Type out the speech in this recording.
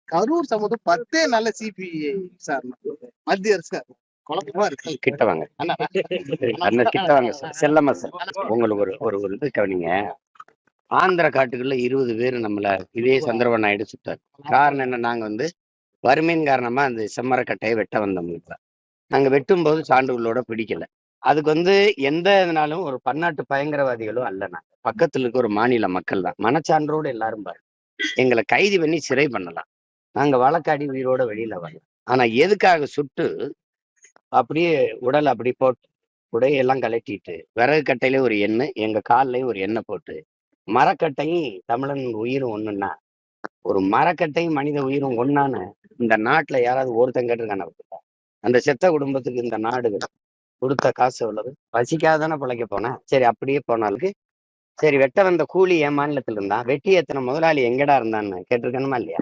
கரூர் சம்பவம் 10 நாள்ல சிபிஐ விசாரணை. மத்திய அரசு குழப்பமா இருக்கு. கிட்ட வாங்க அண்ணன் கிட்ட வாங்க சார். செல்லம்மா சார், உங்களுக்கு ஒரு இது கவனிங்க. ஆந்திர காட்டுக்குள்ள 20 பேர் நம்மள இதே சந்திரபாபு நாயுடு சுட்டார். காரணம் என்ன? நாங்க வறுமையின் காரணமா அந்த செம்மரக்கட்டையை வெட்ட வந்தோம். நாங்க வெட்டும் போது சான்றுகளோட பிடிக்கல. அதுக்கு எந்த இதனாலும் ஒரு பன்னாட்டு பயங்கரவாதிகளும் அல்ல. நாங்க பக்கத்துல இருக்க ஒரு மாநில மக்கள் தான். மனச்சான்றோடு எல்லாரும் பாரு, எங்களை கைது பண்ணி சிறை பண்ணலாம். நாங்க வழக்காடி உயிரோட வெளியில வரலாம். ஆனா எதுக்காக சுட்டு அப்படியே உடல் அப்படி போட்டு உடையெல்லாம் கலட்டிட்டு விறகு கட்டையில ஒரு எண்ணெய், எங்க கால்லையும் ஒரு எண்ணெய் போட்டு, மரக்கட்டையும் தமிழன் உயிரும் ஒண்ணுன்னா, ஒரு மரக்கட்டையும் மனித உயிரும் ஒன்னான்னு இந்த நாட்டுல யாராவது ஒருத்தன் கேட்டிருக்கான? அந்த செத்த குடும்பத்துக்கு இந்த நாடு கொடுத்த காசு எவ்வளவு? பசிக்காதானே பிழைக்க போனேன். சரி, அப்படியே போனாலுக்கு சரி, வெட்ட வந்த கூலி என் மாநிலத்துல இருந்தான், வெட்டி எத்தனை முதலாளி எங்கடா இருந்தான்னு கேட்டிருக்கணுமா இல்லையா?